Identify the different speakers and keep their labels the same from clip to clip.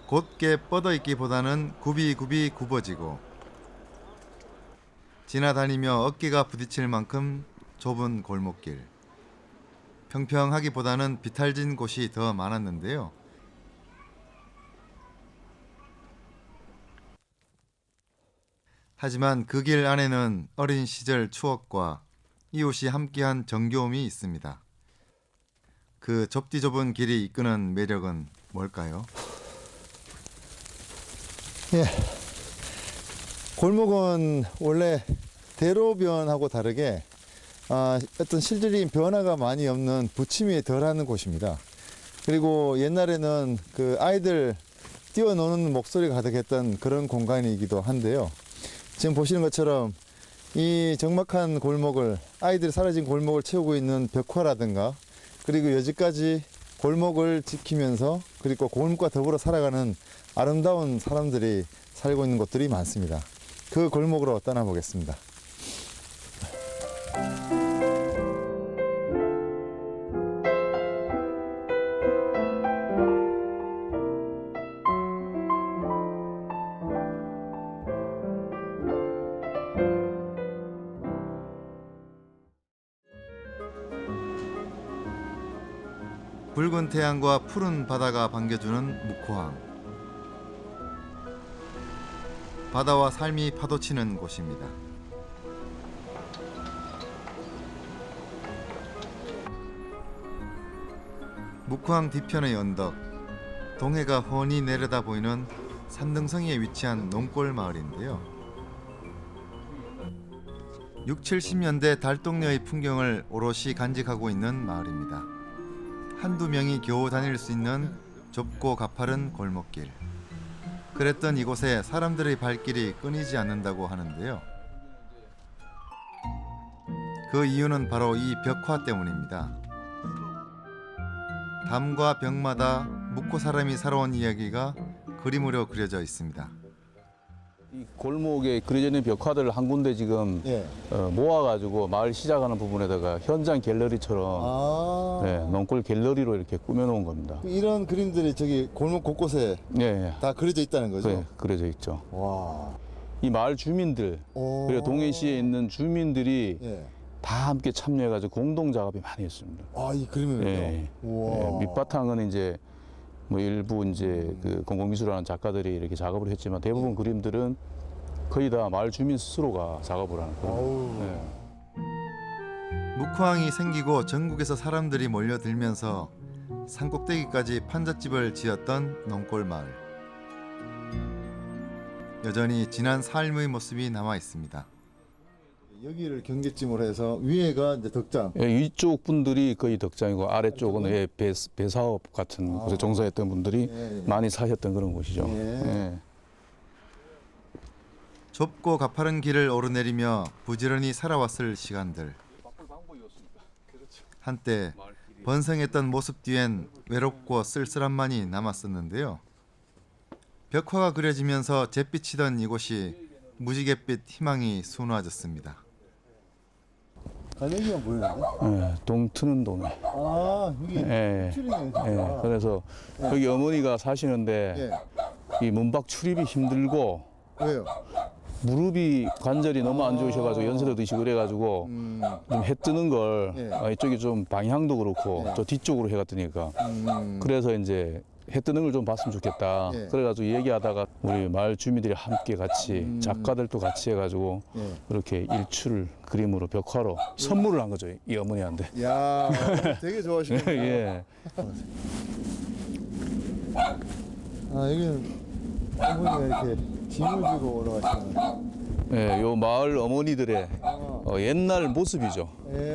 Speaker 1: 곧게 뻗어있기보다는 굽이굽이 굽어지고 지나다니며 어깨가 부딪힐 만큼 좁은 골목길. 평평하기보다는 비탈진 곳이 더 많았는데요. 하지만 그 길 안에는 어린 시절 추억과 이웃이 함께한 정겨움이 있습니다. 그 좁디 좁은 길이 이끄는 매력은 뭘까요?
Speaker 2: 예. 골목은 원래 대로변하고 다르게 어떤 실질적인 변화가 많이 없는 부침이 덜하는 곳입니다. 그리고 옛날에는 그 아이들 뛰어노는 목소리가 가득했던 그런 공간이기도 한데요. 지금 보시는 것처럼 이 적막한 골목을, 아이들이 사라진 골목을 채우고 있는 벽화라든가, 그리고 여지까지 골목을 지키면서 그리고 골목과 더불어 살아가는 아름다운 사람들이 살고 있는 곳들이 많습니다. 그 골목으로 떠나보겠습니다.
Speaker 1: 붉은 태양과 푸른 바다가 반겨주는 묵호항. 바다와 삶이 파도치는 곳입니다. 묵호항 뒤편의 언덕, 동해가 훤히 내려다 보이는 산등성이에 위치한 농골 마을인데요. 6, 70년대 달동네의 풍경을 오롯이 간직하고 있는 마을입니다. 한두 명이 겨우 다닐 수 있는 좁고 가파른 골목길. 그랬던 이곳에 사람들의 발길이 끊이지 않는다고 하는데요. 그 이유는 바로 이 벽화 때문입니다. 담과 벽마다 묵호 사람이 살아온 이야기가 그림으로 그려져 있습니다.
Speaker 3: 이 골목에 그려져 있는 벽화들을 한 군데 지금
Speaker 2: 예.
Speaker 3: 모아가지고 마을 시작하는 부분에다가 현장 갤러리처럼 농골 갤러리로 이렇게 꾸며놓은 겁니다.
Speaker 2: 이런 그림들이 저기 골목 곳곳에
Speaker 3: 예,
Speaker 2: 다 그려져 있다는 거죠?
Speaker 3: 네, 그려져 있죠.
Speaker 2: 와.
Speaker 3: 이 마을 주민들, 그리고 동해시에 있는 주민들이
Speaker 2: 예.
Speaker 3: 다 함께 참여해가지고 공동 작업이 많이 있습니다.
Speaker 2: 이 그림을요?
Speaker 3: 예,
Speaker 2: 우와.
Speaker 3: 밑바탕은 이제 뭐 일부 이제 그 공공미술하는 작가들이 이렇게 작업을 했지만 대부분 그림들은 거의 다 마을 주민 스스로가 작업을 하는 거예요.
Speaker 1: 묵호항이 생기고 전국에서 사람들이 몰려들면서 산꼭대기까지 판잣집을 지었던 농골 마을. 여전히 지난 삶의 모습이 남아 있습니다.
Speaker 2: 여기를 경계찜으로 해서 위에가 이제 덕장.
Speaker 3: 예, 위쪽 분들이 거의 덕장이고 아래쪽은 배사업 같은 곳에 종사했던 분들이 많이 사셨던 그런 곳이죠. 예.
Speaker 1: 좁고 가파른 길을 오르내리며 부지런히 살아왔을 시간들. 한때 번성했던 모습 뒤엔 외롭고 쓸쓸함만이 남았었는데요. 벽화가 그려지면서 잿빛이던 이곳이 무지갯빛 희망이 수놓아졌습니다.
Speaker 2: 갈매기가 보이는데?
Speaker 3: 예, 동 트는 동네.
Speaker 2: 여기
Speaker 3: 예,
Speaker 2: 출입이네.
Speaker 3: 예, 그래서 여기 어머니가 사시는데 이 문밖 출입이 힘들고
Speaker 2: 왜요?
Speaker 3: 무릎이 관절이 너무 안 좋으셔가지고 연세도 드시고 그래가지고 좀 해 뜨는 걸 이쪽이 좀 방향도 그렇고 저 뒤쪽으로 해가 뜨니까 그래서 이제 해 뜨는 걸 좀 봤으면 좋겠다. 그래가지고 얘기하다가 우리 마을 주민들이 함께 같이 작가들도 같이 해가지고 이렇게 일출을 그림으로 벽화로 선물을 한 거죠, 이 어머니한테.
Speaker 2: 야, 되게 좋아하시는구나.
Speaker 3: 예.
Speaker 2: 여기는 어머니가 이렇게 짐을 지고 올라가시는.
Speaker 3: 예, 요 마을 어머니들의 옛날 모습이죠.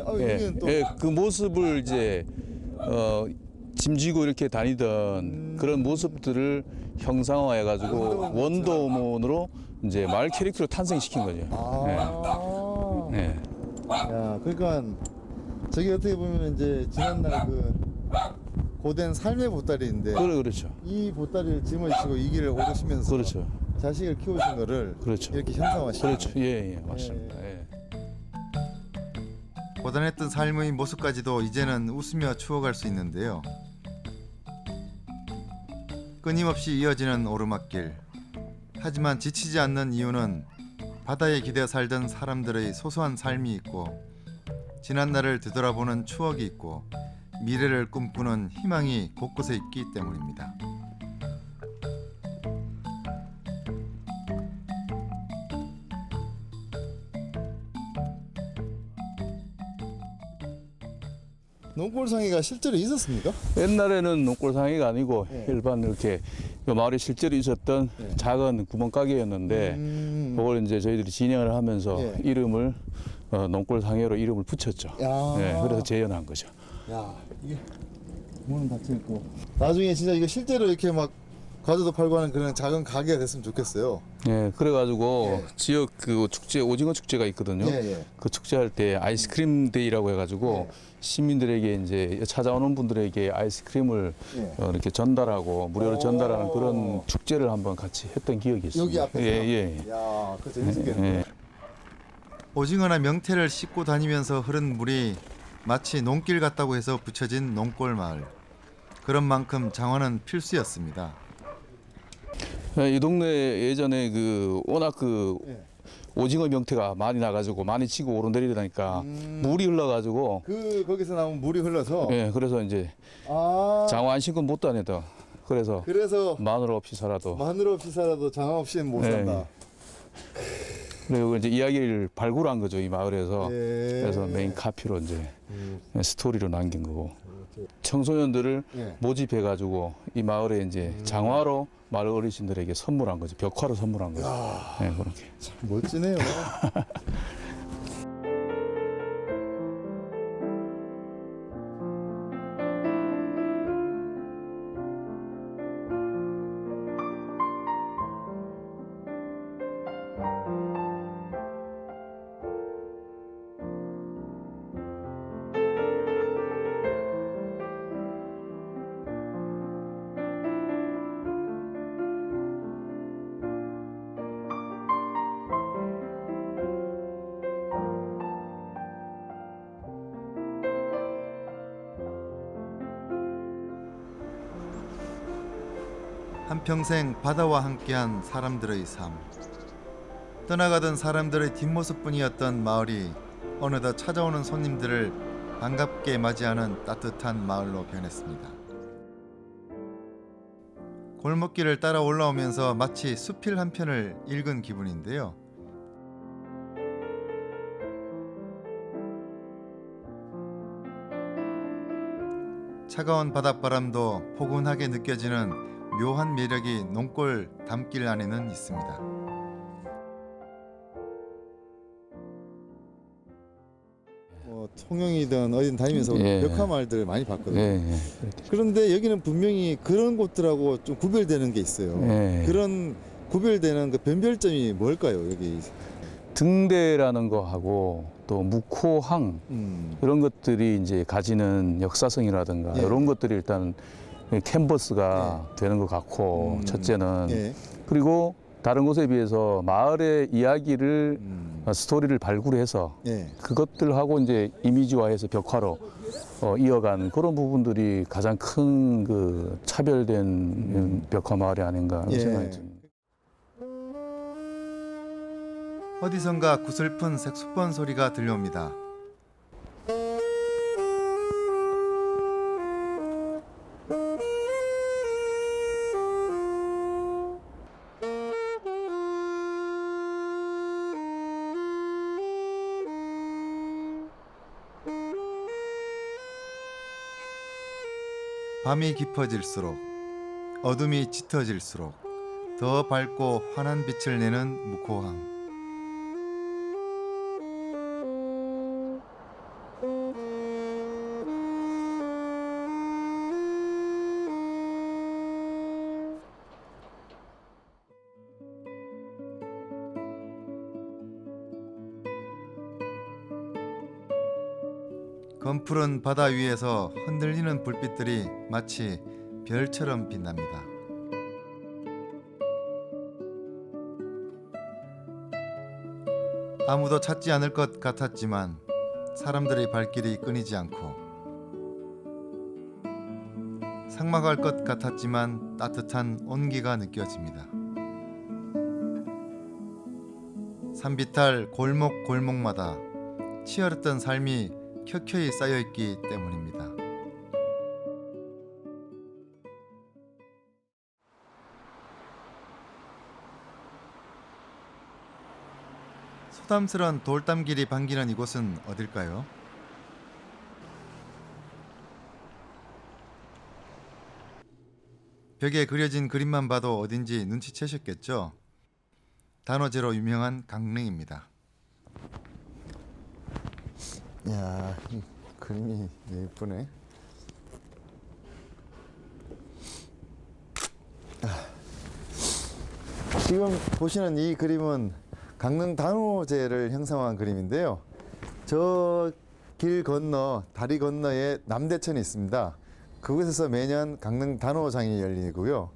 Speaker 2: 여기는 또
Speaker 3: 그 모습을 이제 짐지고 이렇게 다니던 그런 모습들을 형상화해가지고 원더우먼으로 이제 마을 캐릭터로 탄생시킨 거죠. 예.
Speaker 2: 야, 그러니까 저기 어떻게 보면 이제 지난날 그 고된 삶의 보따리인데
Speaker 3: 그렇죠.
Speaker 2: 이 보따리를 짊어지시고 이 길을 오르시면서
Speaker 3: 그렇죠.
Speaker 2: 자식을 키우신 거를
Speaker 3: 그렇죠.
Speaker 2: 이렇게 형상화시킨
Speaker 3: 그렇죠. 예, 맞습니다. 예.
Speaker 1: 고단했던 삶의 모습까지도 이제는 웃으며 추억할 수 있는데요. 끊임없이 이어지는 오르막길. 하지만 지치지 않는 이유는 바다에 기대 살던 사람들의 소소한 삶이 있고 지난날을 되돌아보는 추억이 있고 미래를 꿈꾸는 희망이 곳곳에 있기 때문입니다.
Speaker 2: 농골상이가 실제로 있었습니까?
Speaker 3: 옛날에는 농골상이가 아니고
Speaker 2: 예.
Speaker 3: 일반 이렇게 요 마을에 실제로 있었던
Speaker 2: 예.
Speaker 3: 작은 구멍가게였는데 그걸 이제 저희들이 진행을 하면서
Speaker 2: 예.
Speaker 3: 이름을 농골상해로 이름을 붙였죠.
Speaker 2: 야.
Speaker 3: 네, 그래서 재현한 거죠.
Speaker 2: 야, 이게 문은 닫혀 있고. 나중에 진짜 이거 실제로 이렇게 막 과자도 팔고 하는 그런 작은 가게가 됐으면 좋겠어요.
Speaker 3: 네, 그래가지고
Speaker 2: 예.
Speaker 3: 지역 그 축제 오징어 축제가 있거든요.
Speaker 2: 예, 예.
Speaker 3: 그 축제할 때 아이스크림 데이라고 해가지고
Speaker 2: 예.
Speaker 3: 시민들에게 이제 찾아오는 분들에게 아이스크림을
Speaker 2: 예.
Speaker 3: 이렇게 전달하고 무료로
Speaker 2: 오.
Speaker 3: 전달하는 그런 축제를 한번 같이 했던 기억이 있습니다.
Speaker 2: 여기 앞에서?
Speaker 3: 예, 예.
Speaker 2: 야, 그거 재밌었겠네.
Speaker 3: 예.
Speaker 1: 오징어나 명태를 싣고 다니면서 흐른 물이 마치 농길 같다고 해서 붙여진 농골 마을. 그런 만큼 장화는 필수였습니다.
Speaker 3: 이 동네 예전에 그 워낙 그
Speaker 2: 예.
Speaker 3: 오징어 명태가 많이 나가지고 많이 치고 오르내리다니까 물이 흘러가지고
Speaker 2: 거기서 나온 물이 흘러서.
Speaker 3: 예, 그래서 이제
Speaker 2: 아.
Speaker 3: 장화 안 신고 못 다니다. 그래서
Speaker 2: 그래서
Speaker 3: 마늘 없이 살아도
Speaker 2: 마늘 없이 살아도 장화 없이는 못
Speaker 3: 예.
Speaker 2: 산다.
Speaker 3: 그리고 이제 이야기를 발굴한 거죠 이 마을에서.
Speaker 2: 예.
Speaker 3: 그래서 메인 카피로 이제 스토리로 남긴 거고 청소년들을
Speaker 2: 예.
Speaker 3: 모집해 가지고 이 마을에 이제 장화로 마을 어르신들에게 선물한 거죠. 벽화로 선물한 거죠. 네, 그렇게.
Speaker 2: 참 멋지네요.
Speaker 1: 한평생 바다와 함께한 사람들의 삶. 떠나가던 사람들의 뒷모습뿐이었던 마을이 어느덧 찾아오는 손님들을 반갑게 맞이하는 따뜻한 마을로 변했습니다. 골목길을 따라 올라오면서 마치 수필 한 편을 읽은 기분인데요. 차가운 바닷바람도 포근하게 느껴지는 묘한 매력이 농골 담길 안에는 있습니다.
Speaker 2: 통영이든 어딘 다니면서
Speaker 3: 예.
Speaker 2: 벽화마을들 많이 봤거든요.
Speaker 3: 예, 예.
Speaker 2: 그런데 여기는 분명히 그런 곳들하고 좀 구별되는 게 있어요.
Speaker 3: 예.
Speaker 2: 그런 구별되는 그 변별점이 뭘까요, 여기?
Speaker 3: 등대라는 거하고 또 묵호항 이런 것들이 이제 가지는 역사성이라든가
Speaker 2: 예.
Speaker 3: 이런 것들이 일단 캔버스가 되는 것 같고 첫째는
Speaker 2: 예.
Speaker 3: 그리고 다른 곳에 비해서 마을의 이야기를 스토리를 발굴해서
Speaker 2: 예.
Speaker 3: 그것들하고 이제 이미지화해서 벽화로 이어간 그런 부분들이 가장 큰 그 차별된 벽화 마을이 아닌가
Speaker 2: 예.
Speaker 3: 생각이 듭니다.
Speaker 1: 어디선가 구슬픈 색소폰 소리가 들려옵니다. 밤이 깊어질수록 어둠이 짙어질수록 더 밝고 환한 빛을 내는 묵호항. 검푸른 바다 위에서 흔들리는 불빛들이 마치 별처럼 빛납니다. 아무도 찾지 않을 것 같았지만 사람들의 발길이 끊이지 않고 상막할 것 같았지만 따뜻한 온기가 느껴집니다. 산비탈 골목골목마다 치열했던 삶이 켜켜이 쌓여있기 때문입니다. 소담스런 돌담길이 반기는 이곳은 어딜까요? 벽에 그려진 그림만 봐도 어딘지 눈치채셨겠죠? 단오제로 유명한 강릉입니다.
Speaker 2: 야, 이 그림이 예쁘네. 지금 보시는 이 그림은 강릉 단오제를 형상화한 그림인데요. 저 길 건너, 다리 건너에 남대천이 있습니다. 그곳에서 매년 강릉 단오장이 열리고요.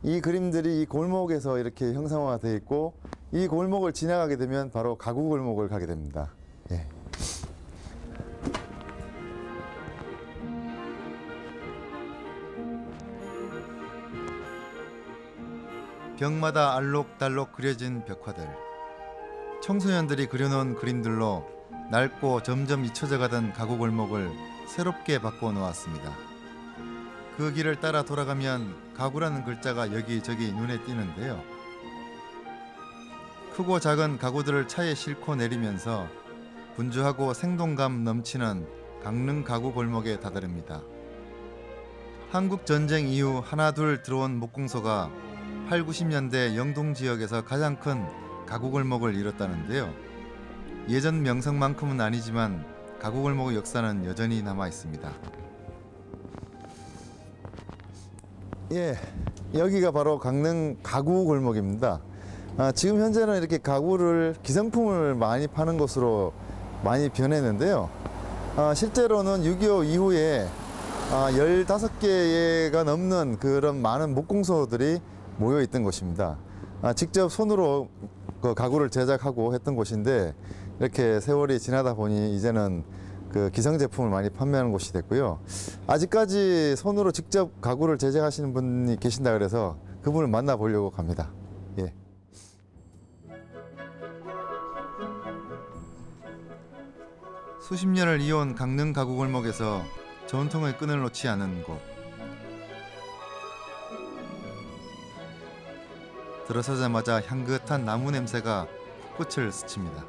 Speaker 2: 이 그림들이 이 골목에서 이렇게 형상화되어 있고, 이 골목을 지나가게 되면 바로 가구 골목을 가게 됩니다. 예.
Speaker 1: 벽마다 알록달록 그려진 벽화들, 청소년들이 그려놓은 그림들로 낡고 점점 잊혀져 가던 가구 골목을 새롭게 바꿔놓았습니다. 그 길을 따라 돌아가면 가구라는 글자가 여기저기 눈에 띄는데요. 크고 작은 가구들을 차에 싣고 내리면서 분주하고 생동감 넘치는 강릉 가구 골목에 다다릅니다. 한국 전쟁 이후 하나둘 들어온 목공소가 8, 90년대 영동 지역에서 가장 큰 가구 골목을 이뤘다는데요. 예전 명성만큼은 아니지만 가구 골목의 역사는 여전히 남아 있습니다.
Speaker 2: 예, 여기가 바로 강릉 가구 골목입니다. 지금 현재는 이렇게 가구를 기성품을 많이 파는 곳으로 많이 변했는데요. 실제로는 6.25 이후에 15개가 넘는 그런 많은 목공소들이 모여 있던 곳입니다. 직접 손으로 그 가구를 제작하고 했던 곳인데, 이렇게 세월이 지나다 보니 이제는 그 기성 제품을 많이 판매하는 곳이 됐고요. 아직까지 손으로 직접 가구를 제작하시는 분이 계신다 그래서 그분을 만나보려고 갑니다. 예.
Speaker 1: 수십 년을 이어온 강릉 가구 골목에서 전통의 끈을 놓지 않은 곳. 들어서자마자 향긋한 나무 냄새가 코끝을 스칩니다.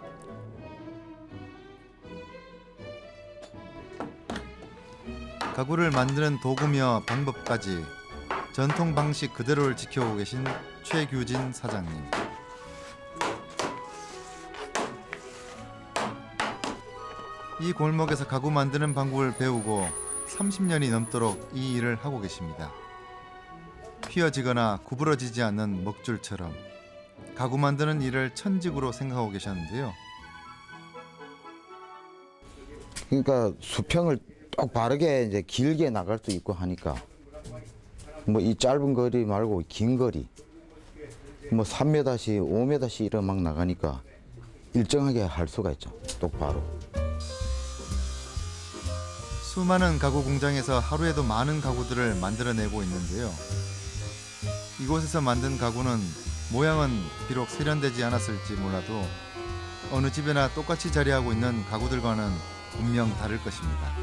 Speaker 1: 가구를 만드는 도구며 방법까지 전통 방식 그대로를 지켜오고 계신 최규진 사장님. 이 골목에서 가구 만드는 방법을 배우고 30년이 넘도록 이 일을 하고 계십니다. 휘어지거나 구부러지지 않는 먹줄처럼 가구 만드는 일을 천직으로 생각하고 계셨는데요.
Speaker 4: 그러니까 수평을 딱 바르게 이제 길게 나갈 수 있고 하니까 뭐 이 짧은 거리 말고 긴 거리 뭐 3m씩 5m씩 이런 막 나가니까 일정하게 할 수가 있죠. 똑바로.
Speaker 1: 수많은 가구 공장에서 하루에도 많은 가구들을 만들어내고 있는데요. 이곳에서 만든 가구는 모양은 비록 세련되지 않았을지 몰라도 어느 집에나 똑같이 자리하고 있는 가구들과는 분명 다를 것입니다.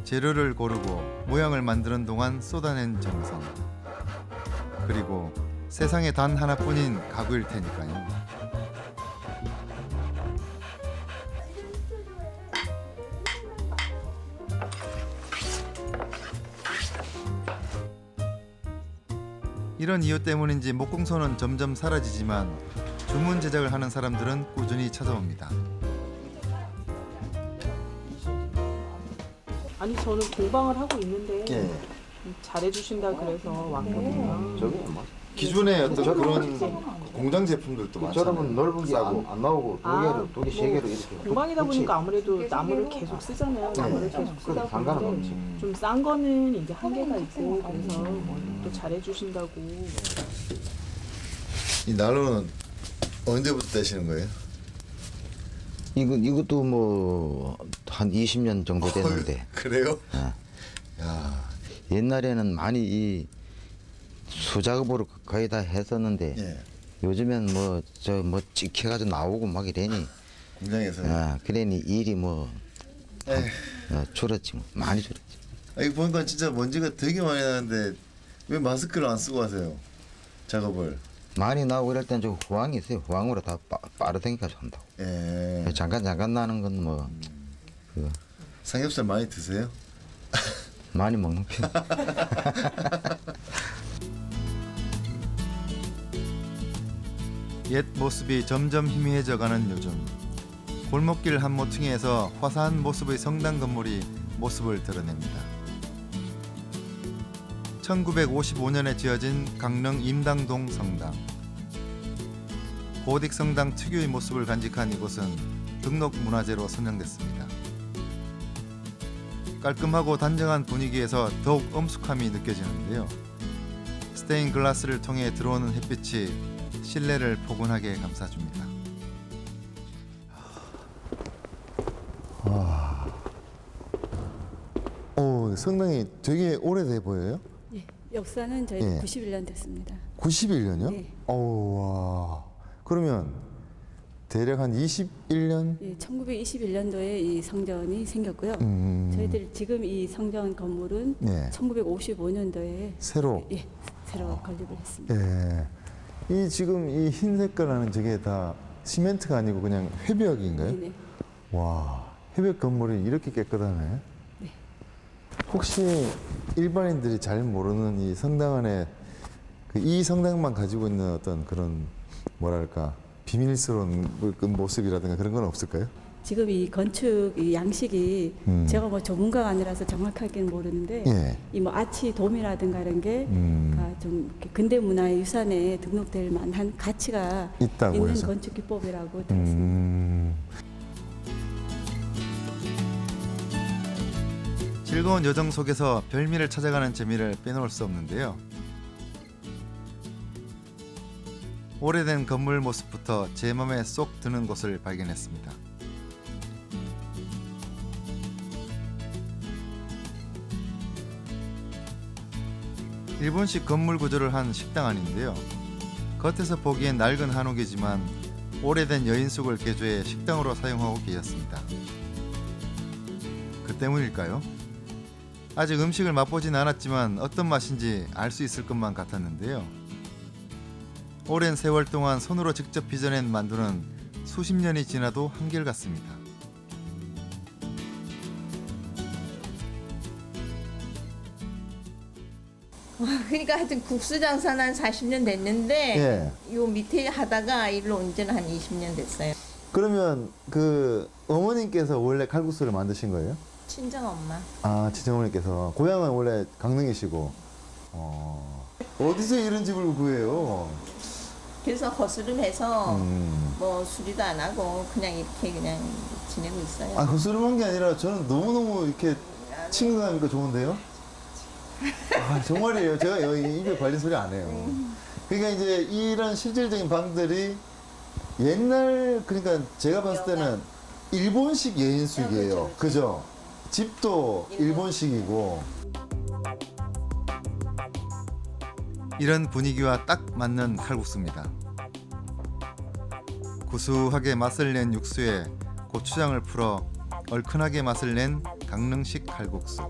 Speaker 1: 재료를 고르고 모양을 만드는 동안 쏟아낸 정성, 그리고 세상에 단 하나뿐인 가구일 테니까요. 이런 이유 때문인지 목공소는 점점 사라지지만 주문 제작을 하는 사람들은 꾸준히 찾아옵니다.
Speaker 5: 아니 저는 공방을 하고 있는데
Speaker 2: 예.
Speaker 5: 잘해주신다 그래서 왔거든요.
Speaker 4: 저기 뭐
Speaker 2: 기존에 어떤 그런 공장 제품들도 많잖아요.
Speaker 4: 저러면 넓은 게 안 나오고 두 개, 세 개로 이렇게.
Speaker 5: 공방이다 보니까 아무래도 나무를 계속 쓰잖아요. 나무를 계속 쓰다
Speaker 4: 그래, 상관은
Speaker 5: 보는데
Speaker 4: 없지.
Speaker 5: 좀 싼 거는 이제 한계가 있고 그래서 또 잘해주신다고.
Speaker 2: 이 난로는 언제부터 떼시는 거예요?
Speaker 4: 이것도 뭐 한 20년 정도 됐는데
Speaker 1: 그래요?
Speaker 4: 예.
Speaker 1: 야,
Speaker 4: 옛날에는 많이 이 수작업으로 거의 다 했었는데
Speaker 1: 예.
Speaker 4: 요즘엔 뭐 찍혀가지고 나오고 막 이러니
Speaker 1: 공장에서.
Speaker 4: 그러니 일이 뭐 줄었지 뭐 많이 줄었지.
Speaker 1: 이거 보니까 진짜 먼지가 되게 많이 나는데 왜 마스크를 안 쓰고 하세요? 작업을.
Speaker 4: 많이 나오고 이럴 땐 좀 후황이 있어요. 후황으로 다 빠르다니까 한다고.
Speaker 1: 예.
Speaker 4: 잠깐 나는 건 뭐 그
Speaker 1: 삼겹살 많이 드세요?
Speaker 4: 많이 먹는 편.
Speaker 1: 옛 모습이 점점 희미해져가는 요즘 골목길 한 모퉁이에서 화사한 모습의 성당 건물이 모습을 드러냅니다. 1955년에 지어진 강릉 임당동 성당. 고딕 성당 특유의 모습을 간직한 이곳은 등록 문화재로 선정됐습니다. 깔끔하고 단정한 분위기에서 더욱 엄숙함이 느껴지는데요. 스테인 글라스를 통해 들어오는 햇빛이 실내를 포근하게 감싸줍니다.
Speaker 2: 성당이 되게 오래돼 보여요?
Speaker 5: 예, 역사는 저희
Speaker 2: 예.
Speaker 5: 91년 됐습니다.
Speaker 2: 91년이요?
Speaker 5: 네.
Speaker 2: 와. 그러면 대략 한 21년?
Speaker 5: 예, 1921년도에 이 성전이 생겼고요. 저희들 지금 이 성전 건물은
Speaker 2: 네.
Speaker 5: 1955년도에
Speaker 2: 새로.
Speaker 5: 새로 건립을 했습니다.
Speaker 2: 예. 이 지금 이 흰 색깔하는 저게 다 시멘트가 아니고 그냥 회벽인가요?
Speaker 5: 네네.
Speaker 2: 와, 회벽 건물이 이렇게 깨끗하네.
Speaker 5: 네.
Speaker 2: 혹시 일반인들이 잘 모르는 이 성당 안에 이 성당만 가지고 있는 어떤 그런 뭐랄까 비밀스러운 그 모습이라든가 그런 건 없을까요?
Speaker 5: 지금 이 건축 이 양식이 제가 뭐 전문가가 아니라서 정확하게는 모르는데
Speaker 2: 예.
Speaker 5: 이 뭐 아치 돔이라든가 이런 게 좀 근대 문화의 유산에 등록될 만한 가치가
Speaker 2: 있다고
Speaker 5: 있는
Speaker 2: 해서.
Speaker 5: 건축 기법이라고 들었습니다.
Speaker 1: 즐거운 여정 속에서 별미를 찾아가는 재미를 빼놓을 수 없는데요. 오래된 건물 모습부터 제 맘에 쏙 드는 곳을 발견했습니다. 일본식 건물 구조를 한 식당 안인데요. 겉에서 보기엔 낡은 한옥이지만 오래된 여인숙을 개조해 식당으로 사용하고 계셨습니다. 그 때문일까요? 아직 음식을 맛보진 않았지만 어떤 맛인지 알 수 있을 것만 같았는데요. 오랜 세월 동안 손으로 직접 빚어낸 만두는 수십 년이 지나도 한결같습니다.
Speaker 6: 그러니까 하여튼 국수 장사는 한 40년 됐는데
Speaker 2: 예.
Speaker 6: 요 밑에 하다가 일로 온 지는 한 20년 됐어요.
Speaker 2: 그러면 그 어머님께서 원래 칼국수를 만드신 거예요?
Speaker 6: 친정 엄마.
Speaker 2: 아, 친정어머니께서 고향은 원래 강릉이시고 어디서 이런 집을 구해요?
Speaker 6: 그래서 거스름해서
Speaker 2: 음.
Speaker 6: 뭐 수리도 안 하고 그냥 이렇게 그냥 지내고 있어요.
Speaker 2: 아, 거스름한 게 아니라 저는 너무너무 이렇게 친근하니까 좋은데요? 아, 정말이에요. 제가 여기 입에 발린 소리 안 해요. 그러니까 이제 이런 실질적인 방들이 옛날, 그러니까 제가 봤을 때는 일본식 예인숙이에요. 그죠? 집도 일본식이고.
Speaker 1: 이런 분위기와 딱 맞는 칼국수입니다. 구수하게 맛을 낸 육수에 고추장을 풀어 얼큰하게 맛을 낸 강릉식 칼국수.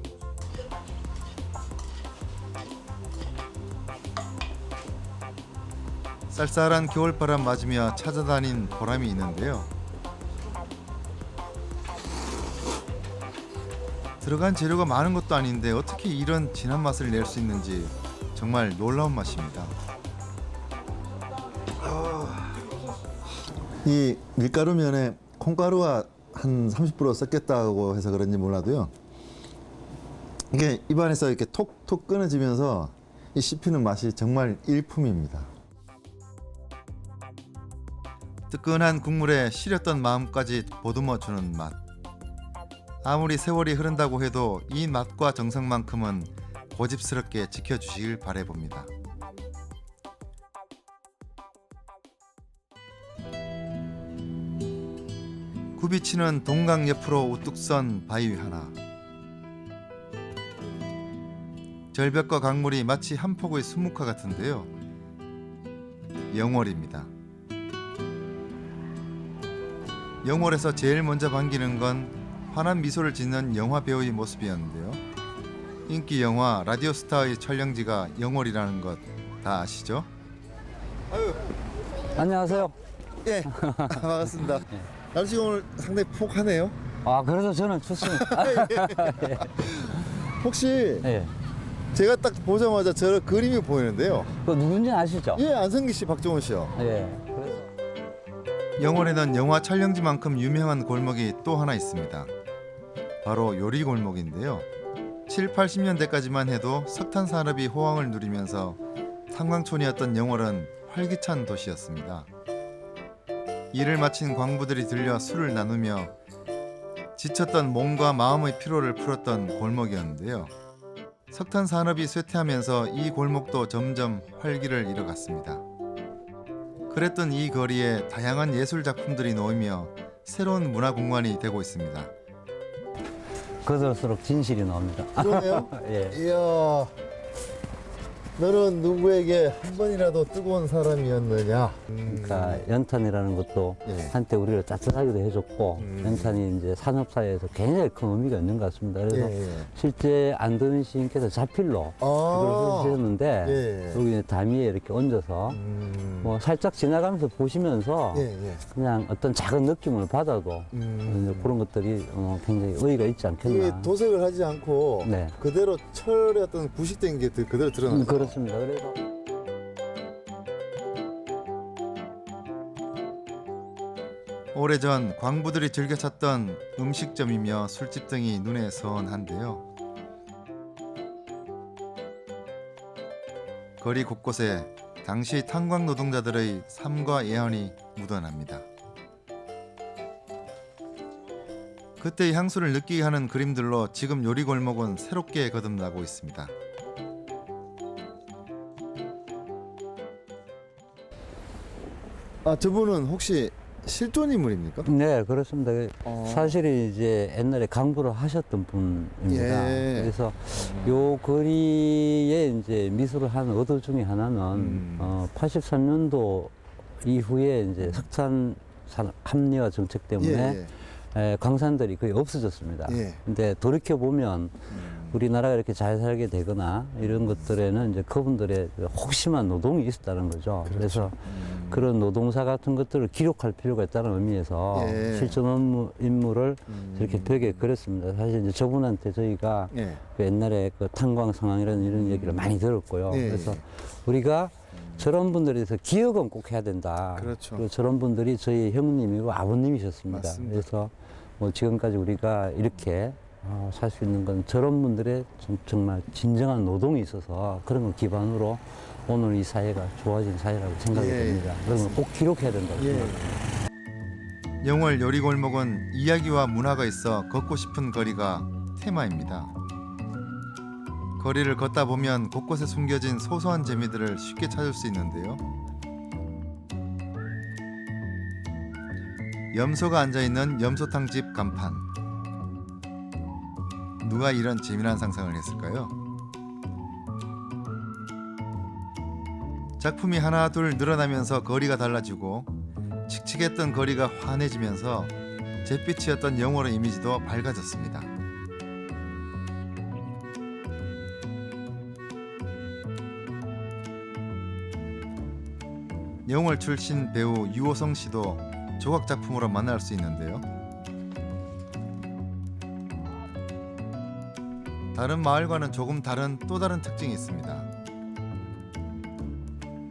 Speaker 1: 쌀쌀한 겨울바람 맞으며 찾아다닌 보람이 있는데요. 들어간 재료가 많은 것도 아닌데 어떻게 이런 진한 맛을 낼 수 있는지 정말 놀라운 맛입니다.
Speaker 2: 이 밀가루면에 콩가루가 한 30% 섞였다고 해서 그런지 몰라도요. 이게 입안에서 이렇게 톡톡 끊어지면서 이 씹히는 맛이 정말 일품입니다.
Speaker 1: 뜨끈한 국물에 시렸던 마음까지 보듬어주는 맛. 아무리 세월이 흐른다고 해도 이 맛과 정성만큼은 고집스럽게 지켜주시길 바라봅니다. 굽이치는 동강 옆으로 우뚝 선 바위 하나. 절벽과 강물이 마치 한 폭의 수묵화 같은데요. 영월입니다. 영월에서 제일 먼저 반기는 건 환한 미소를 짓는 영화 배우의 모습이었는데요. 인기 영화 라디오스타의 촬영지가 영월이라는 것 다 아시죠?
Speaker 7: 안녕하세요.
Speaker 2: 예, 반갑습니다. 날씨가 오늘 상당히 폭하네요.
Speaker 7: 아, 그래서 저는 좋습니다.
Speaker 2: 혹시
Speaker 7: 예.
Speaker 2: 제가 딱 보자마자 저 그림이 보이는데요.
Speaker 7: 그 누군지 아시죠?
Speaker 2: 예, 안성기 씨, 박정원 씨요.
Speaker 7: 예. 그래서
Speaker 1: 영월에는 영화 촬영지만큼 유명한 골목이 또 하나 있습니다. 바로 요리골목인데요. 7, 80년대까지만 해도 석탄 산업이 호황을 누리면서 탄광촌이었던 영월은 활기찬 도시였습니다. 일을 마친 광부들이 들려 술을 나누며 지쳤던 몸과 마음의 피로를 풀었던 골목이었는데요. 석탄 산업이 쇠퇴하면서 이 골목도 점점 활기를 잃어갔습니다. 그랬던 이 거리에 다양한 예술 작품들이 놓이며 새로운 문화 공간이 되고 있습니다.
Speaker 7: 그럴수록 진실이 나옵니다.
Speaker 2: 그러네요.
Speaker 7: 예.
Speaker 2: 이야, 너는 누구에게 한 번이라도 뜨거운 사람이었느냐?
Speaker 7: 그러니까 연탄이라는 것도
Speaker 2: 예.
Speaker 7: 한때 우리를 따뜻하기도 해줬고 연탄이 이제 산업사회에서 굉장히 큰 의미가 있는 것 같습니다. 그래서
Speaker 2: 예, 예.
Speaker 7: 실제 안도현 시인께서 자필로
Speaker 2: 아,
Speaker 7: 그걸 쓰셨는데
Speaker 2: 예.
Speaker 7: 여기 이제 담위에 이렇게 얹어서 뭐 살짝 지나가면서 보시면서
Speaker 2: 예, 예.
Speaker 7: 그냥 어떤 작은 느낌을 받아도 이제 그런 것들이 굉장히 의의가 있지
Speaker 2: 이게
Speaker 7: 않겠나.
Speaker 2: 도색을 하지 않고
Speaker 7: 네.
Speaker 2: 그대로 철의 어떤 부식된 게 그대로 드러나는 거예요.
Speaker 7: 그렇습니다. 그래서
Speaker 1: 오래전 광부들이 즐겨 찾던 음식점이며 술집 등이 눈에 선한데요. 거리 곳곳에 당시 탄광 노동자들의 삶과 예언이 묻어납니다. 그때의 향수를 느끼게 하는 그림들로 지금 요리골목은 새롭게 거듭나고 있습니다.
Speaker 2: 아, 저분은 혹시 실존 인물입니까?
Speaker 7: 네, 그렇습니다. 사실은 이제 옛날에 강부를 하셨던 분입니다.
Speaker 2: 예.
Speaker 7: 그래서 요 거리에 이제 미술을 한 의도 중에 하나는 83년도 이후에 이제 석탄 산업 합리화 정책 때문에 광산들이 거의 없어졌습니다.
Speaker 2: 예.
Speaker 7: 근데 돌이켜 보면 우리나라가 이렇게 잘 살게 되거나 이런 것들에는 이제 그분들의 혹심한 노동이 있었다는 거죠. 그래서 그런 노동사 같은 것들을 기록할 필요가 있다는 의미에서
Speaker 2: 예.
Speaker 7: 실존 인물을 이렇게 벽에 그렸습니다. 사실 이제 저분한테 저희가
Speaker 2: 예.
Speaker 7: 그 옛날에 그 탄광 상황이라는 이런 얘기를 많이 들었고요.
Speaker 2: 예.
Speaker 7: 그래서 우리가 저런 분들에 대해서 기억은 꼭 해야 된다.
Speaker 2: 그렇죠.
Speaker 7: 그리고 저런 분들이 저희 형님이고 아버님이셨습니다.
Speaker 2: 맞습니다.
Speaker 7: 그래서 뭐 지금까지 우리가 이렇게 살 수 있는 건 저런 분들의 정말 진정한 노동이 있어서 그런 걸 기반으로 오늘 이 사회가 좋아진 사회라고 생각이
Speaker 2: 예.
Speaker 7: 됩니다. 그런 걸 꼭 기록해야 된다고
Speaker 2: 예.
Speaker 7: 생각합니다.
Speaker 1: 영월 요리골목은 이야기와 문화가 있어 걷고 싶은 거리가 테마입니다. 거리를 걷다 보면 곳곳에 숨겨진 소소한 재미들을 쉽게 찾을 수 있는데요. 염소가 앉아있는 염소탕집 간판. 누가 이런 재미난 상상을 했을까요? 작품이 하나 둘 늘어나면서 거리가 달라지고 칙칙했던 거리가 환해지면서 잿빛이었던 영월의 이미지도 밝아졌습니다. 영월 출신 배우 유호성 씨도 조각 작품으로 만날 수 있는데요. 다른 마을과는 조금 다른 또 다른 특징이 있습니다.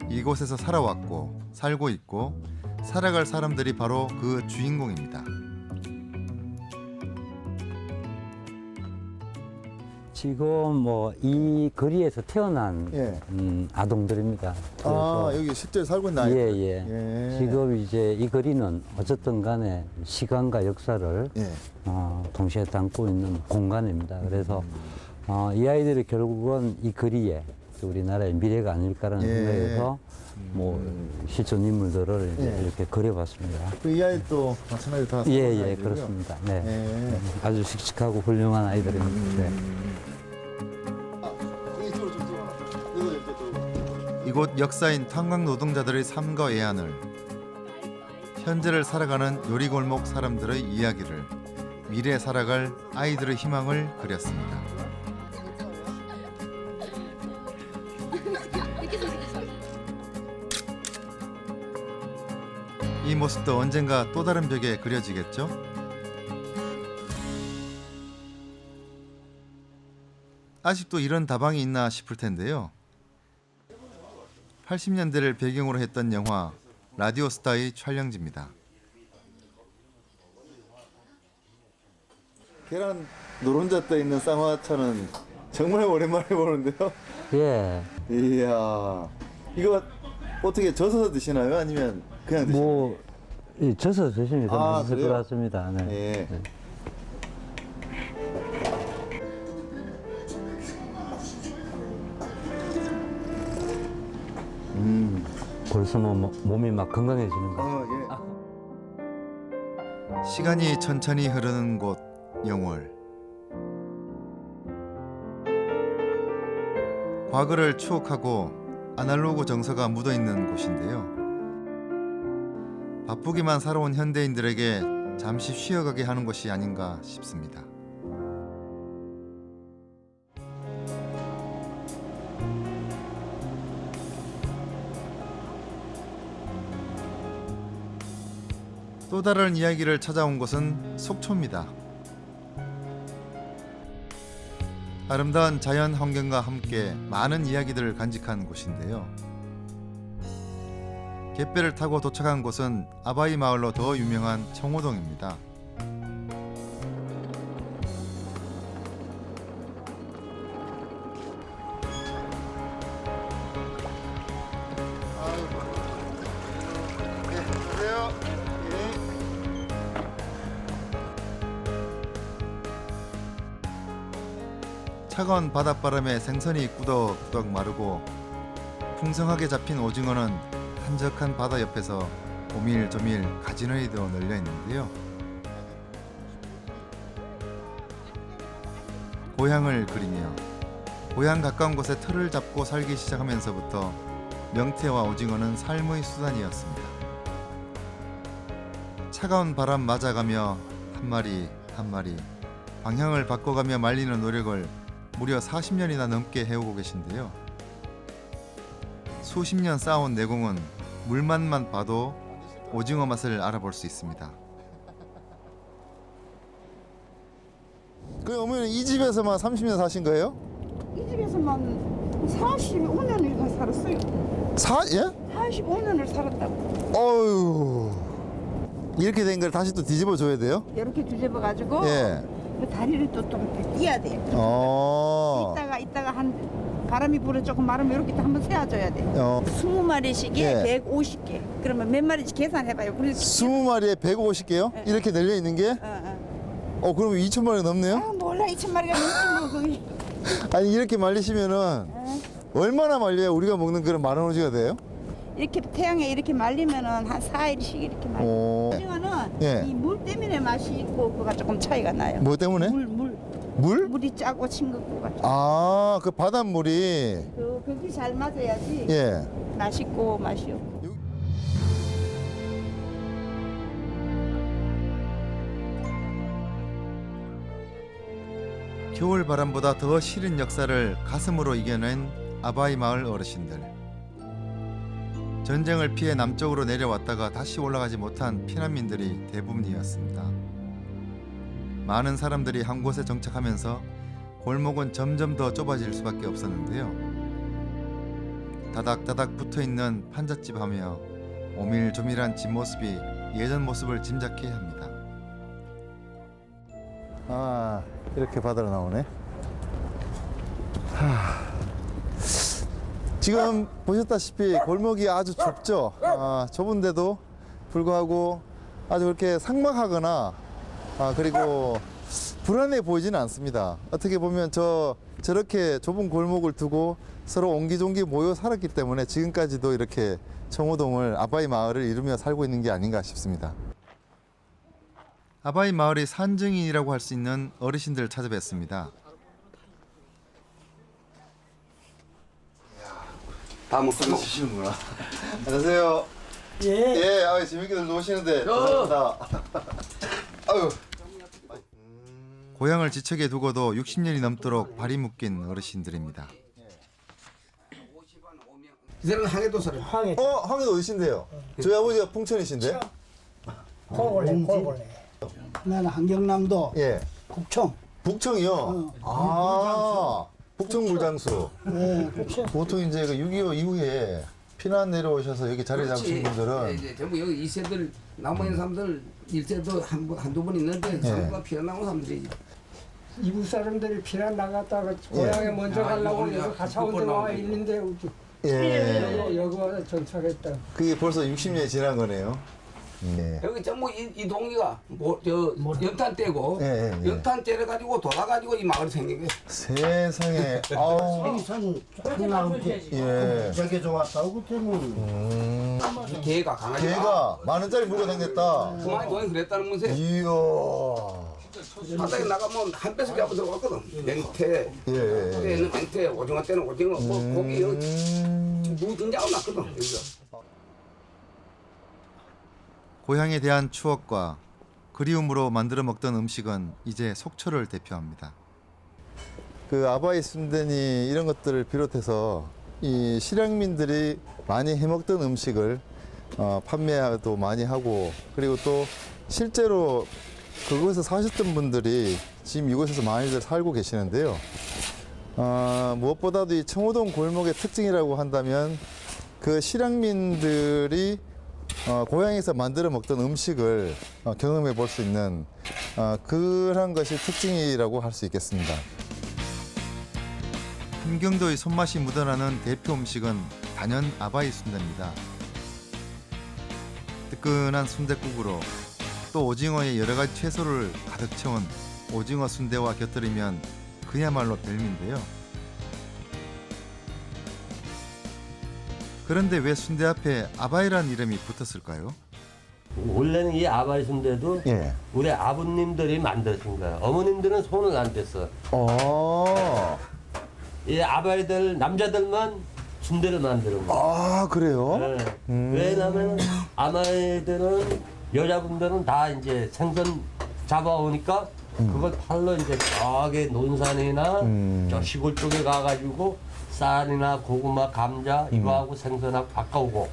Speaker 1: 이곳에서 살아왔고 살고 있고 살아갈 사람들이 바로 그 주인공입니다.
Speaker 7: 지금 뭐 이 거리에서 태어난
Speaker 2: 예.
Speaker 7: 아동들입니다.
Speaker 2: 아, 여기 실제로 살고 있는 아이들.
Speaker 7: 예.
Speaker 2: 예.
Speaker 7: 지금 이제 이 거리는 어쨌든 간에 시간과 역사를
Speaker 2: 예.
Speaker 7: 동시에 담고 있는 공간입니다. 그래서 이 아이들이 결국은 이 거리에 이제 우리나라의 미래가 아닐까라는
Speaker 2: 예.
Speaker 7: 생각에서 뭐 실존 인물들을 이제
Speaker 2: 예.
Speaker 7: 이렇게 그려봤습니다.
Speaker 2: 이 아이도 마찬가지로 다
Speaker 7: 예,
Speaker 2: 사는
Speaker 7: 예,
Speaker 2: 아이들이고요.
Speaker 7: 그렇습니다. 네.
Speaker 2: 예.
Speaker 7: 아주 씩씩하고 훌륭한 아이들입니다. 네.
Speaker 1: 이곳 역사인 탄광 노동자들의 삶과 애환을, 현재를 살아가는 요리골목 사람들의 이야기를, 미래 살아갈 아이들의 희망을 그렸습니다. 이 모습도 언젠가 또 다른 벽에 그려지겠죠? 아직도 이런 다방이 있나 싶을 텐데요. 80년대를 배경으로 했던 영화 라디오스타의 촬영지입니다.
Speaker 2: 계란 노른자 떠 있는 쌍화차는 정말 오랜만에 보는데요.
Speaker 7: 예.
Speaker 2: 이야, 이거 어떻게 젖어서 드시나요? 아니면 그냥 드시나요?
Speaker 7: 뭐 예, 져서 드시면 더
Speaker 2: 아,
Speaker 7: 맛있을
Speaker 2: 그래요?
Speaker 7: 것 같습니다. 네.
Speaker 2: 예.
Speaker 7: 네. 벌써 뭐 몸이 막 건강해지는 것 같아요.
Speaker 2: 예.
Speaker 1: 시간이 천천히 흐르는 곳 영월. 과거를 추억하고 아날로그 정서가 묻어있는 곳인데요. 바쁘기만 살아온 현대인들에게 잠시 쉬어가게 하는 곳이 아닌가 싶습니다. 또 다른 이야기를 찾아온 곳은 속초입니다. 아름다운 자연 환경과 함께 많은 이야기들을 간직한 곳인데요. 갯배를 타고 도착한 곳은 아바이 마을로 더 유명한 청호동입니다. 차가운 바닷바람에 생선이 꾸덕꾸덕 마르고 풍성하게 잡힌 오징어는 한적한 바다 옆에서 오밀조밀 가지런히도 널려 있는데요. 고향을 그리며 고향 가까운 곳에 틀을 잡고 살기 시작하면서부터 명태와 오징어는 삶의 수단이었습니다. 차가운 바람 맞아가며 한 마리 한 마리 방향을 바꿔가며 말리는 노력을 무려 40년이나 넘게 해오고 계신데요. 수십 년 쌓아온 내공은 물맛만 봐도 오징어 맛을 알아볼 수 있습니다.
Speaker 2: 그 어머니 이 집에서만 30년 사신 거예요?
Speaker 8: 이 집에서만 45년을 살았어요.
Speaker 2: 예?
Speaker 8: 45년을 살았다고.
Speaker 2: 어휴. 이렇게 된 걸 다시 또 뒤집어 줘야 돼요?
Speaker 8: 이렇게 뒤집어가지고
Speaker 2: 예.
Speaker 8: 그 다리를 또 이렇게 띄어야 돼. 이따가 한 바람이 불어 조금 마르면 이렇게 또 한번 세워줘야 돼. 20마리씩에
Speaker 2: 예.
Speaker 8: 150개. 그러면 몇 마리씩 계산해봐요. 그래서
Speaker 2: 20마리에 150개요?
Speaker 8: 예.
Speaker 2: 이렇게 널려 있는 게? 그럼 2,000마리가 넘네요?
Speaker 8: 아 몰라 2,000마리가 넘지 뭐 거기.
Speaker 2: 아니 이렇게 말리시면은 얼마나 말려야 우리가 먹는 그런 만원 오징어가 돼요?
Speaker 8: 이렇게 태양에 이렇게 말리면은 한 4일씩 이렇게 말려.
Speaker 2: 오.
Speaker 8: 오징어는
Speaker 2: 예.
Speaker 8: 이 물 때문에 맛이 있고 그가 조금 차이가 나요.
Speaker 2: 뭐 때문에?
Speaker 8: 물.
Speaker 2: 물?
Speaker 8: 물이 짜고 싱겁고가 좀.
Speaker 2: 아, 그 바닷물이
Speaker 8: 그게 잘 맞아야지
Speaker 2: 예.
Speaker 8: 맛있고 맛이 없고.
Speaker 1: 겨울 바람보다 더 시린 역사를 가슴으로 이겨낸 아바이 마을 어르신들. 전쟁을 피해 남쪽으로 내려왔다가 다시 올라가지 못한 피난민들이 대부분이었습니다. 많은 사람들이 한 곳에 정착하면서 골목은 점점 더 좁아질 수밖에 없었는데요. 다닥다닥 붙어있는 판잣집 하며 오밀조밀한 집 모습이 예전 모습을 짐작케 합니다.
Speaker 2: 아, 이렇게 바다로 나오네. 지금 보셨다시피 골목이 아주 좁죠. 좁은데도 불구하고 아주 그렇게 삭막하거나 그리고 불안해 보이지는 않습니다. 어떻게 보면 저렇게 좁은 골목을 두고 서로 옹기종기 모여 살았기 때문에 지금까지도 이렇게 청호동을 아바이 마을을 이루며 살고 있는 게 아닌가 싶습니다.
Speaker 1: 아바이 마을의 산증인이라고 할 수 있는 어르신들을 찾아뵀습니다.
Speaker 9: 다 먹고
Speaker 2: 드시는구나. 안녕하세요.
Speaker 9: 예.
Speaker 2: 아, 재밌게들 노시는데 감사합니다. 아유.
Speaker 1: 고향을 지척에 두고도 60년이 넘도록 발이 묶인 어르신들입니다.
Speaker 9: 이 사람은 항해도 사람.
Speaker 2: 황해도 어디신데요? 저희 아버지가 풍천이신데?
Speaker 10: 골골래. 나는 한경남도
Speaker 2: 예.
Speaker 10: 국청.
Speaker 2: 북청이요? 아, 북청 물장수.
Speaker 10: 네, 국청.
Speaker 2: 보통 이제 그 6.25 이후에 피난 내려오셔서 여기 자리 잡으신 분들은
Speaker 9: 이제 전부 여기 2세들 남아 있는 사람들 1세도 한두 번 있는데 전부가 피난 나온 사람들이지.
Speaker 10: 이북 사람들이 피난 나갔다가 고향에 먼저 가려고 여기 가차원도 나와 있는데
Speaker 2: 예.
Speaker 10: 여기 와서 정착했다.
Speaker 2: 그게 벌써 60년이 지난 거네요. 네.
Speaker 9: 여기 전부 이 동네가 연탄 떼고
Speaker 2: 예.
Speaker 9: 연탄 때려 가지고 돌아가지고 이 마을이 생긴 게.
Speaker 2: 세상에. 아우.
Speaker 10: 생선 하나한테
Speaker 2: 예.
Speaker 10: 저게 좋았다고 그때는.
Speaker 9: 개가 강아지.
Speaker 2: 개가 만 원짜리 물고 다녔다.
Speaker 9: 그만이 돈이 그랬다는 건데
Speaker 2: 이야.
Speaker 9: 바닥에 나가면 한 배씩 잡아 들어갔거든. 맹태,
Speaker 2: 예.
Speaker 9: 때는 맹태, 오징어 때는 오징어, 뭐 고기 뭐든지 하고 났거든. 여기가.
Speaker 1: 고향에 대한 추억과 그리움으로 만들어 먹던 음식은 이제 속초를 대표합니다.
Speaker 2: 그 아바이 순대니 이런 것들을 비롯해서 이 실향민들이 많이 해먹던 음식을 판매도 많이 하고, 그리고 또 실제로 그곳에서 사셨던 분들이 지금 이곳에서 많이들 살고 계시는데요. 무엇보다도 이 청호동 골목의 특징이라고 한다면 그 실향민들이 고향에서 만들어 먹던 음식을 경험해 볼 수 있는 그런 것이 특징이라고 할 수 있겠습니다.
Speaker 1: 함경도의 손맛이 묻어나는 대표 음식은 단연 아바이 순대입니다. 뜨끈한 순댓국으로 또 오징어의 여러 가지 채소를 가득 채운 오징어 순대와 곁들이면 그야말로 별미인데요. 그런데 왜 순대 앞에 아바이란 이름이 붙었을까요?
Speaker 11: 원래는 이 아바이 순대도
Speaker 2: 예.
Speaker 11: 우리 아버님들이 만드신 거야. 어머님들은 손을 안 댔어. 이 아바이들 남자들만 순대를 만드는 거야.
Speaker 2: 아, 그래요?
Speaker 11: 네. 왜냐면 아바이들은 여자분들은 다 이제 생선 잡아오니까 그걸 팔러 이제 저기 논산이나 저 시골 쪽에 가가지고 쌀이나 고구마, 감자 이거하고 생선하고 바꿔오고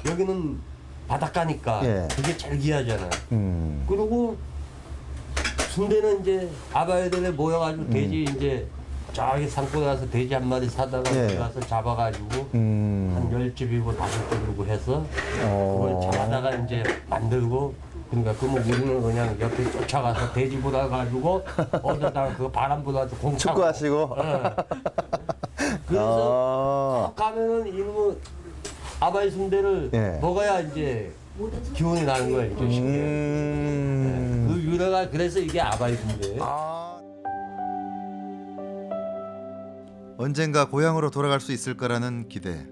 Speaker 11: 여기는 바닷가니까
Speaker 2: 예.
Speaker 11: 그게 제일 귀하잖아요. 그리고 순대는 이제 아바이들에 모여가지고 돼지 이제 저기 산골에 가서 돼지 한 마리 사다가
Speaker 2: 예.
Speaker 11: 여기 가서 잡아가지고 한 10집이고 5집이고 해서 그걸 잡아다가 이제 만들고, 그러니까 그러면 우리는 그냥 옆에 쫓아가서 돼지 보다 가지고 어디다가 그 바람 불어가지고 공 차고.
Speaker 2: 축구하시고.
Speaker 11: 그래서 가면은 이놈의 아바이 순대를
Speaker 2: 예.
Speaker 11: 먹어야 이제 기운이 나는 거예요. 이제 쉽게. 그 유래가 그래서 이게 아바이 순대예요.
Speaker 1: 언젠가 고향으로 돌아갈 수 있을 거라는 기대,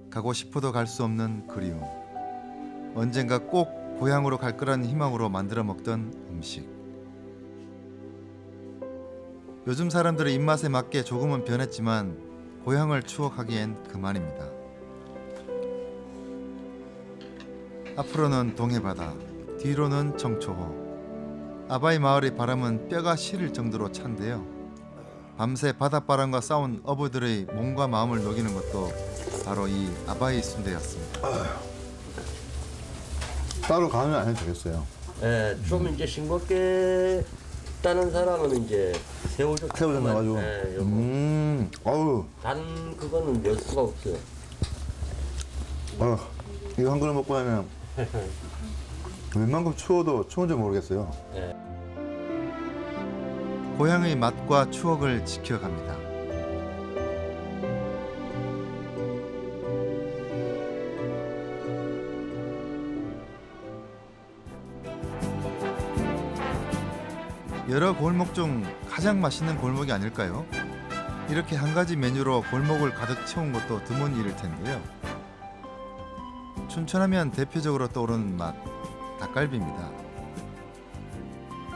Speaker 1: 가고 싶어도 갈 수 없는 그리움, 언젠가 꼭 고향으로 갈 거라는 희망으로 만들어 먹던 음식. 요즘 사람들의 입맛에 맞게 조금은 변했지만 고향을 추억하기엔 그만입니다. 앞으로는 동해바다, 뒤로는 청초호. 아바이 마을의 바람은 뼈가 시릴 정도로 찬데요. 밤새 바닷바람과 싸운 어부들의 몸과 마음을 녹이는 것도 바로 이 아바이 순대였습니다.
Speaker 2: 따로 간을 안 해도 되겠어요.
Speaker 11: 예, 좀 이제 싱겁게 따는 사람은 이제 새우 좀
Speaker 2: 넣어가지고.
Speaker 11: 예, 요거.
Speaker 2: 아우.
Speaker 11: 단 그거는 몇 수가 없어요.
Speaker 2: 이거 한 그릇 먹고 나면 웬만큼 추워도 추운지 모르겠어요.
Speaker 11: 예.
Speaker 1: 고향의 맛과 추억을 지켜갑니다. 여러 골목 중 가장 맛있는 골목이 아닐까요? 이렇게 한 가지 메뉴로 골목을 가득 채운 것도 드문 일일 텐데요. 춘천하면 대표적으로 떠오르는 맛, 닭갈비입니다.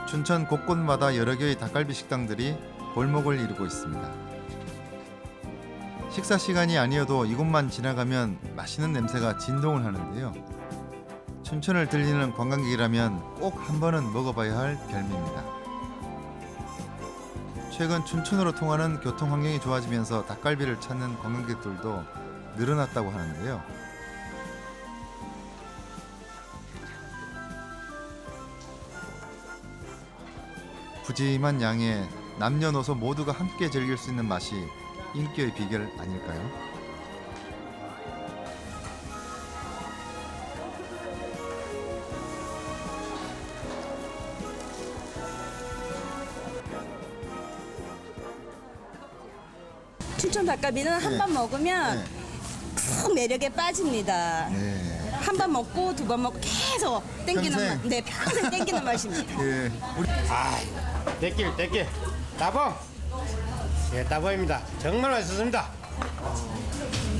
Speaker 1: 춘천 곳곳마다 여러 개의 닭갈비 식당들이 골목을 이루고 있습니다. 식사 시간이 아니어도 이곳만 지나가면 맛있는 냄새가 진동을 하는데요. 춘천을 들리는 관광객이라면 꼭 한 번은 먹어봐야 할 별미입니다. 최근 춘천으로 통하는 교통 환경이 좋아지면서 닭갈비를 찾는 관광객들도 늘어났다고 하는데요. 푸짐한 양에 남녀노소 모두가 함께 즐길 수 있는 맛이 인기의 비결 아닐까요?
Speaker 12: 춘천 닭갈비는 한 번 먹으면 푹 매력에 빠집니다. 한 번 먹고 두 번 먹고 계속 땡기는
Speaker 1: 평생?
Speaker 12: 맛. 네, 평생 땡기는 맛입니다.
Speaker 1: 예, 우리
Speaker 13: 떼길 따봉. 예, 따봉입니다. 정말 맛있습니다.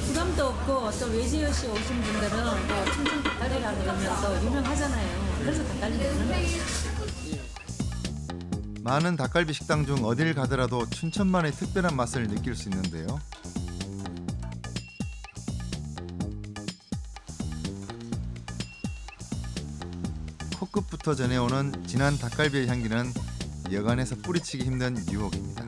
Speaker 14: 부담도 없고 또 외지어시 오신 분들은 또 춘천 닭갈비라 그러면 또 유명하잖아요. 그래서 닭갈비 먹는 거예요.
Speaker 1: 많은 닭갈비 식당 중 어딜 가더라도 춘천만의 특별한 맛을 느낄 수 있는데요. 코끝부터 전해오는 진한 닭갈비의 향기는 여간에서 뿌리치기 힘든 유혹입니다.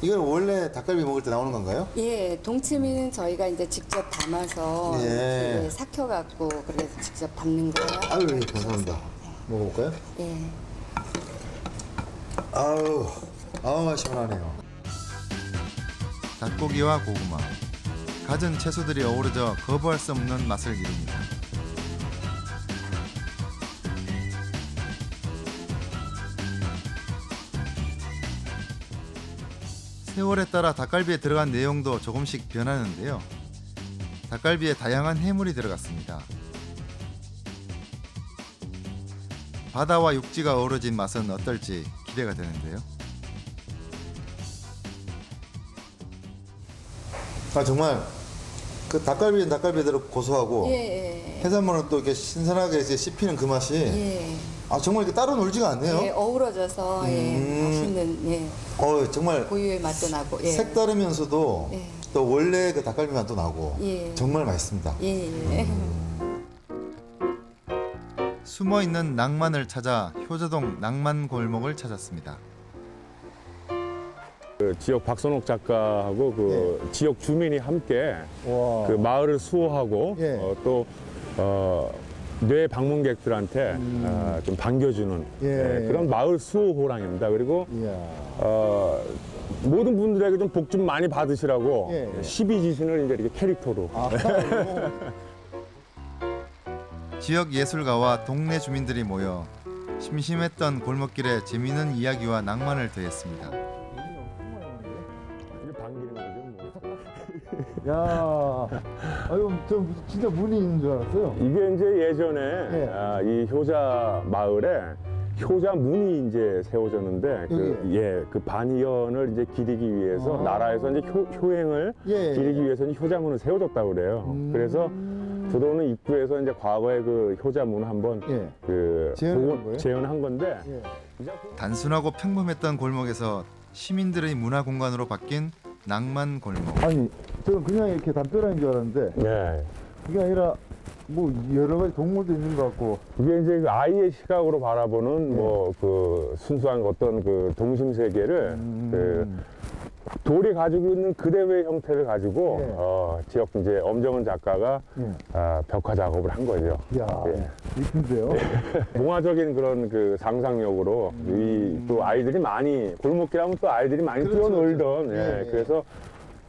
Speaker 2: 이건 원래 닭갈비 먹을 때 나오는 건가요?
Speaker 15: 예, 동치미는 저희가 이제 직접 담아서
Speaker 2: 예.
Speaker 15: 예, 삭혀갖고 그래서 직접 담는 거예요.
Speaker 2: 아유, 예, 감사합니다. 먹어볼까요?
Speaker 15: 예.
Speaker 2: 아우, 시원하네요.
Speaker 1: 닭고기와 고구마, 갖은 채소들이 어우러져 거부할 수 없는 맛을 이룹니다. 세월에 따라 닭갈비에 들어간 내용도 조금씩 변하는데요. 닭갈비에 다양한 해물이 들어갔습니다. 바다와 육지가 어우러진 맛은 어떨지 기대가 되는데요.
Speaker 2: 정말 그 닭갈비는 닭갈비대로 고소하고
Speaker 15: 예, 예.
Speaker 2: 해산물은 또 이렇게 신선하게 이제 씹히는 그 맛이
Speaker 15: 예.
Speaker 2: 정말 이렇게 따로 놀지가 않네요.
Speaker 15: 예, 어우러져서 예, 맛있는 예,
Speaker 2: 정말
Speaker 15: 고유의 맛도 나고 예.
Speaker 2: 색다르면서도
Speaker 15: 예.
Speaker 2: 또 원래 그 닭갈비 맛도 나고
Speaker 15: 예.
Speaker 2: 정말 맛있습니다.
Speaker 15: 예, 예.
Speaker 1: 숨어있는 낭만을 찾아 효자동 낭만 골목을 찾았습니다.
Speaker 16: 그 지역 박선옥 작가하고 그 지역 주민이 함께 그 마을을 수호하고 뇌 방문객들한테 좀 반겨주는 그런 마을 수호 호랑입니다. 그리고 모든 분들에게 좀 복 좀 많이 받으시라고 12지신을 이제 이렇게 캐릭터로.
Speaker 1: 지역 예술가와 동네 주민들이 모여 심심했던 골목길에 재미있는 이야기와 낭만을 더했습니다.
Speaker 2: 저 진짜 문이 있는 줄 알았어요.
Speaker 16: 이게 이제 예전에 이 효자 마을에 효자 문이 이제 세워졌는데 그 반의원을 이제 기리기 위해서 나라에서 이제 효행을 기리기 위해서 이제 효자문을 세워줬다고 그래요. 그래서 들어오는 입구에서 이제 과거에 그 효자문 한번 그 재현한 건데
Speaker 1: 단순하고 평범했던 골목에서 시민들의 문화 공간으로 바뀐 낭만 골목.
Speaker 2: 아니, 저는 그냥 이렇게 담벼락인 줄 알았는데 그게 아니라 뭐 여러 가지 동물도 있는 것 같고.
Speaker 16: 이게 이제 그 아이의 시각으로 바라보는 뭐 그 순수한 어떤 그 동심 세계를 그 돌이 가지고 있는 그대로의 형태를 가지고 지역 이제 엄정은 작가가 벽화 작업을 한 거죠.
Speaker 2: 이야, 이쁜데요?
Speaker 16: 동화적인 그런 그 상상력으로 이 또 아이들이 많이 골목길하면 또 아이들이 많이 뛰어놀던 그래서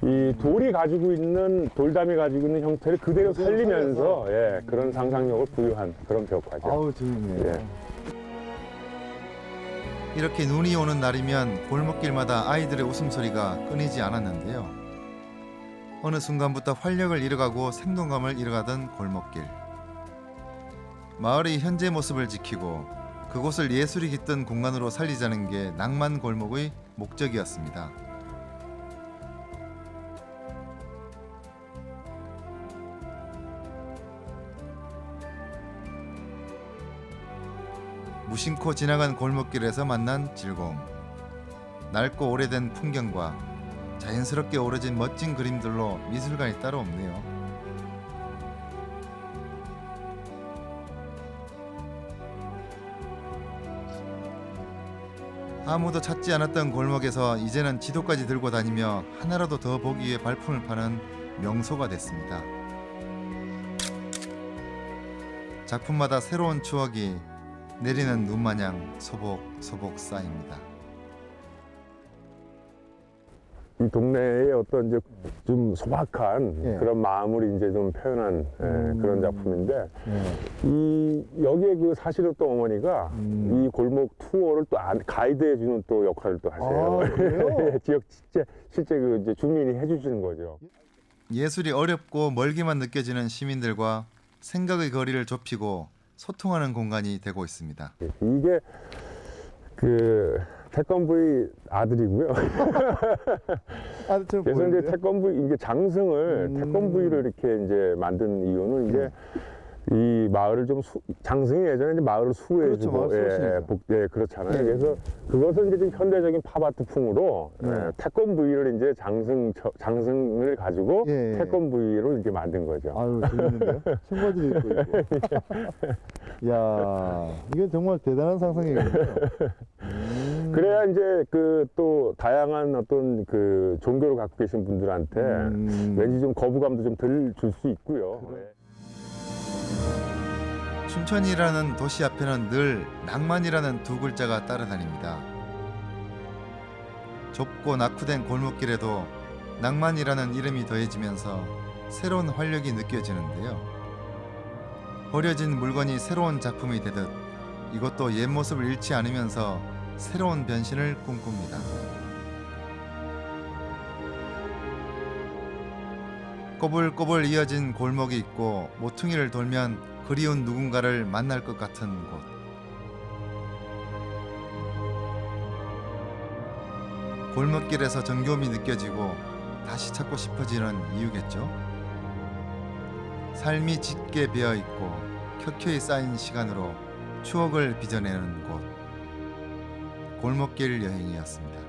Speaker 16: 이 돌이 가지고 있는 돌담이 가지고 있는 형태를 그대로 살리면서 그런 상상력을 부여한 그런 벽화죠.
Speaker 2: 아우, 재밌네요.
Speaker 1: 이렇게 눈이 오는 날이면 골목길마다 아이들의 웃음소리가 끊이지 않았는데요. 어느 순간부터 활력을 잃어가고 생동감을 잃어가던 골목길. 마을의 현재 모습을 지키고 그곳을 예술이 깃든 공간으로 살리자는 게 낭만 골목의 목적이었습니다. 무심코 지나간 골목길에서 만난 즐거움, 낡고 오래된 풍경과 자연스럽게 오려진 멋진 그림들로 미술관이 따로 없네요. 아무도 찾지 않았던 골목에서 이제는 지도까지 들고 다니며 하나라도 더 보기 위해 발품을 파는 명소가 됐습니다. 작품마다 새로운 추억이 내리는 눈마냥 소복소복 쌓입니다.
Speaker 16: 이 동네의 어떤 이제 좀 소박한 그런 마음을 이제 좀 표현한 그런 작품인데 이 여기에 그 사실은 또 어머니가 이 골목 투어를 또 가이드해 주는 또 역할을 또 하세요.
Speaker 2: 아, 그래요?
Speaker 16: 지역 실제 그 이제 주민이 해주시는 거죠.
Speaker 1: 예술이 어렵고 멀게만 느껴지는 시민들과 생각의 거리를 좁히고 소통하는 공간이 되고 있습니다.
Speaker 16: 이게 그 태권브이 아들이고요. 그래서 이제 태권브이 이게 장승을 태권브이를 이렇게 이제 만든 이유는 이제 이 마을을 좀 장승이 예전에 이제 마을을 수호해주고 그렇잖아요. 그래서 그것을 이제 좀 현대적인 팝아트풍으로 태권브이를 이제 장승을 가지고 태권브이로 이제 만든 거죠.
Speaker 2: 아유, 재밌는데요? 청바지도 입고 있고. 야, 이게 정말 대단한 상상이거든요.
Speaker 16: 그래야 이제 그 또 다양한 어떤 그 종교를 갖고 계신 분들한테 왠지 좀 거부감도 좀 덜 줄 수 있고요.
Speaker 1: 춘천이라는 도시 앞에는 늘 낭만이라는 두 글자가 따라다닙니다. 좁고 낙후된 골목길에도 낭만이라는 이름이 더해지면서 새로운 활력이 느껴지는데요. 버려진 물건이 새로운 작품이 되듯 이것도 옛 모습을 잃지 않으면서 새로운 변신을 꿈꿉니다. 꼬불꼬불 이어진 골목이 있고 모퉁이를 돌면 그리운 누군가를 만날 것 같은 곳. 골목길에서 정겨움이 느껴지고 다시 찾고 싶어지는 이유겠죠. 삶이 짙게 배어있고 켜켜이 쌓인 시간으로 추억을 빚어내는 곳. 골목길 여행이었습니다.